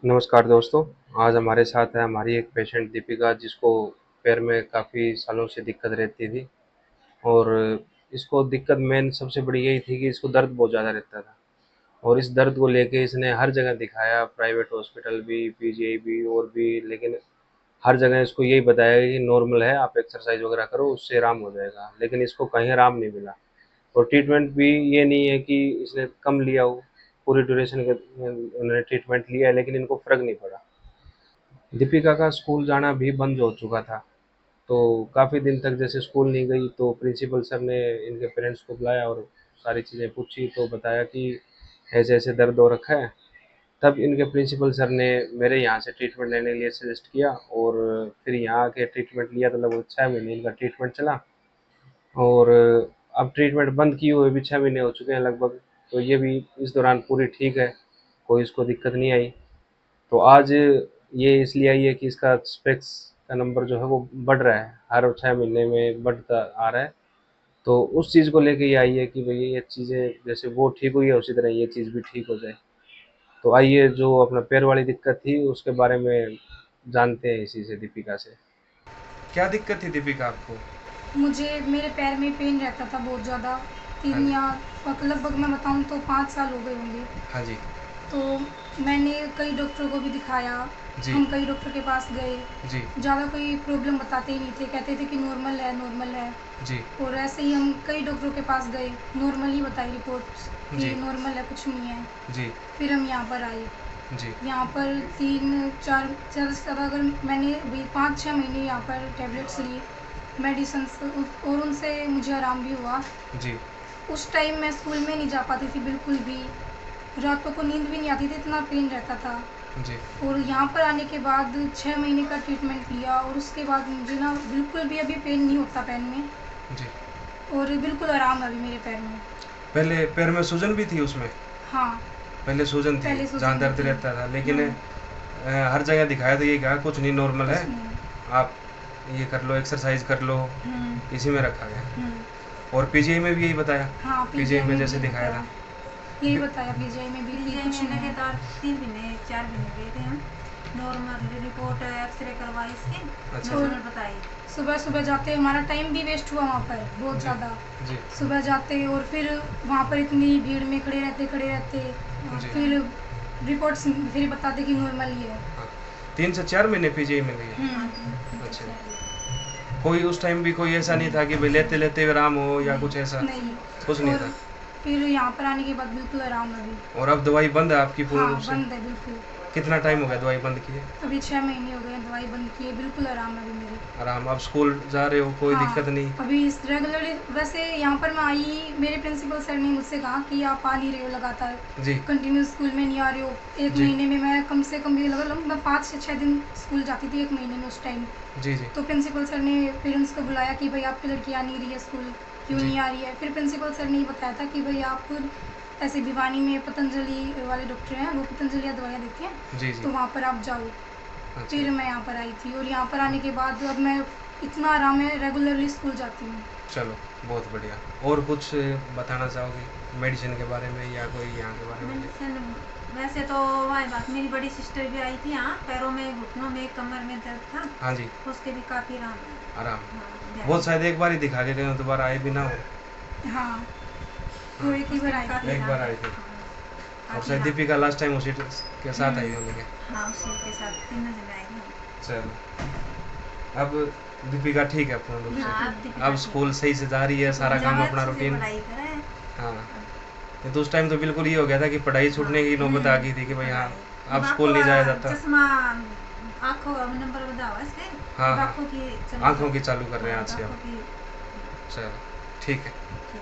नमस्कार दोस्तों। आज हमारे साथ है हमारी एक पेशेंट दीपिका, जिसको पैर में काफ़ी सालों से दिक्कत रहती थी। और इसको दिक्कत मेन सबसे बड़ी यही थी कि इसको दर्द बहुत ज़्यादा रहता था। और इस दर्द को लेके इसने हर जगह दिखाया, प्राइवेट हॉस्पिटल भी, पीजीआई भी और भी, लेकिन हर जगह इसको यही बताया कि नॉर्मल है, आप एक्सरसाइज वगैरह करो उससे आराम हो जाएगा, लेकिन इसको कहीं आराम नहीं मिला। और ट्रीटमेंट भी ये नहीं है कि इसने कम लिया हो, पूरी ड्यूरेशन का उन्होंने ट्रीटमेंट लिया है, लेकिन इनको फ़र्क नहीं पड़ा। दीपिका का स्कूल जाना भी बंद हो चुका था। तो काफ़ी दिन तक जैसे स्कूल नहीं गई, तो प्रिंसिपल सर ने इनके पेरेंट्स को बुलाया और सारी चीज़ें पूछी, तो बताया कि ऐसे ऐसे दर्द हो रखा है। तब इनके प्रिंसिपल सर ने मेरे यहाँ से ट्रीटमेंट लेने के लिए सजेस्ट किया, और फिर यहाँ आके ट्रीटमेंट लिया, तो लगभग 6 महीने इनका ट्रीटमेंट चला। और अब ट्रीटमेंट बंद किए हुए भी 6 महीने हो चुके हैं लगभग। तो ये भी इस दौरान पूरी ठीक है, कोई इसको दिक्कत नहीं आई। तो आज ये इसलिए आई है कि इसका स्पेक्स का नंबर जो है वो बढ़ रहा है, हर 6 महीने में बढ़ता आ रहा है। तो उस चीज़ को लेके ये आई है कि भई ये चीज़ें जैसे वो ठीक हुई है, उसी तरह ये चीज़ भी ठीक हो जाए। तो आइए, जो अपना पैर वाली दिक्कत थी उसके बारे में जानते हैं इसी से दीपिका से। क्या दिक्कत थी दीपिका आपको? मुझे मेरे पैर में पेन रहता था बहुत ज़्यादा। हाँ 3 जी। या लगभग मैं बताऊँ तो 5 साल हो गए होंगे। हाँ जी। तो मैंने कई डॉक्टरों को भी दिखाया। जी। हम कई डॉक्टर के पास गए। जी। ज़्यादा कोई प्रॉब्लम बताते ही नहीं थे, कहते थे कि नॉर्मल है, नॉर्मल है। जी। और ऐसे ही हम कई डॉक्टरों के पास गए, नॉर्मल ही बताई रिपोर्ट्स कि जी। नॉर्मल है, कुछ नहीं है। जी। फिर हम यहाँ पर आए। जी। यहाँ पर 3-4 ज़्यादा से ज़्यादा अगर मैंने अभी 5-6 महीने यहाँ पर टैबलेट्स ली, मेडिसिन्स, और उनसे मुझे आराम भी हुआ। जी। उस टाइम मैं स्कूल में नहीं जा पाती थी बिल्कुल भी, रातों को नींद भी नहीं आती थी, इतना पेन रहता था। जी। और यहाँ पर आने के बाद 6 महीने का ट्रीटमेंट लिया, और उसके बाद मुझे ना बिल्कुल भी अभी पेन नहीं होता पैर में, जी। और बिल्कुल आराम है अभी मेरे पैर में। पहले पैर में सूजन भी थी उसमें? हाँ, पहले सूजन थी, पहले जहाँ सूजन भी दर्द थी। रहता था, लेकिन हर जगह दिखाया तो ये कहा कुछ नहीं, नॉर्मल है, कुछ नहीं। आप ये कर लो, एक्सरसाइज कर लो, हम्म। इसी में रखा गया। हम्म। और पीजीआई में भी यही बताया? हाँ, पीजीआई पीजीआई में में भी जैसे यही दिखाया बताया। था? यही बि- बताया पीजीआई में भी कि पीजीआई कुछ में नहीं है। लगातार 3 महीने 4 महीने गए थे हम। नॉर्मल रिपोर्ट एक्सरे करवाई इसकी, अच्छा जी। और नॉर्मल बताई। सुबह सुबह जाते हमारा टाइम भी वेस्ट हुआ वहाँ पर बहुत जी। ज़्यादा। जी। सुबह जाते और फिर वहाँ पर इतनी भीड़ में खड़े रहते जी। फिर रिपोर्ट्स फिर बताते कि नॉर्मल ही है। हाँ, 3 से 4 महीने पीजीआई में गई? हाँ, अच्छा। 3 से 4 महीने। कोई उस टाइम भी कोई ऐसा नहीं था कि भाई लेते लेते आराम हो या कुछ ऐसा? नहीं। कुछ नहीं और था। फिर यहाँ पर आने के बाद बिल्कुल आराम है अभी। और अब दवाई बंद है आपकी पूर्ण हाँ, रूप से? बंद है बिल्कुल। कितना टाइम हो गया दवाई बंद किए? अभी 6 महीने हो गए हैं दवाई बंद की है, बिल्कुल आराम है अभी मेरे। आराम, अब स्कूल जा रहे हो, कोई हाँ, दिक्कत नहीं? अभी इस रेगुलरली वैसे यहाँ पर मैं आई, मेरे प्रिंसिपल सर ने मुझसे कहा कि आप आ नहीं रहे हो लगातार, जी। कंटिन्यू स्कूल में नहीं आ रहे हो। एक जी। महीने में मैं कम से कम भी लगभग मैं 5 से 6 दिन स्कूल जाती थी एक महीने में उस टाइम। जी। जी। तो प्रिंसिपल सर ने पेरेंट्स को बुलाया कि भाई आपकी लड़की आ नहीं रही है स्कूल, क्यों जी। नहीं आ रही है। फिर प्रिंसिपल सर ने ये बताया था कि भाई आप ऐसे भिवानी में पतंजलि वाले डॉक्टर हैं, वो पतंजलि दवाइयाँ देते हैं, जी। जी। तो वहाँ पर आप जाओ। अच्छा। फिर मैं यहाँ पर आई थी, और यहाँ पर आने के बाद अब मैं इतना आराम है, रेगुलरली स्कूल जाती हूँ। चलो, बहुत बढ़िया। और कुछ बताना चाहोगे मेडिसिन के बारे में या कोई यहाँ के बारे में? मेडिसिन वैसे तो वही बात, मेरी बड़ी सिस्टर भी आई थी यहाँ, पैरों में, घुटनों में, कमर में दर्द था। हाँ जी। उसके भी काफ़ी आराम है। आराम। हाँ, वो शायद एक बार ही दिखा के गए हो, दोबारा आए भी ना हो? हाँ, हाँ, वो एक ही उसके बार भी आई काफ़ी थी। एक आराम बार है। आए थे। हाँ, और काफ़ी शायद आराम। दीपिका लास्ट टाइम उसी के साथ आई होंगे। हाँ, उसी के साथ तीनों जने आए थे। चलो, अब दीपिका ठीक है पूर्ण रूप हाँ, अब से? दीपिका अब ठीक स्कूल सही से जा रही है, सारा है। काम ज़्यादा अपना अच्छे से रूटीन? पढ़ाई करे। हाँ। नहीं तो उस टाइम तो बिल्कुल ये हो गया था कि पढ़ाई हाँ, छूटने की नौबत आ गई थी कि भाई हाँ, पढ़ाई। अब आपको स्कूल नहीं जाया जाता। चश्मा, आँखों का नंबर बता हुआ इसके। हाँ अब हाँ, आँखों की आंखों की चालू कर रहे हैं आज से आँखों अब। की। चलो, ठीक है। ठीक।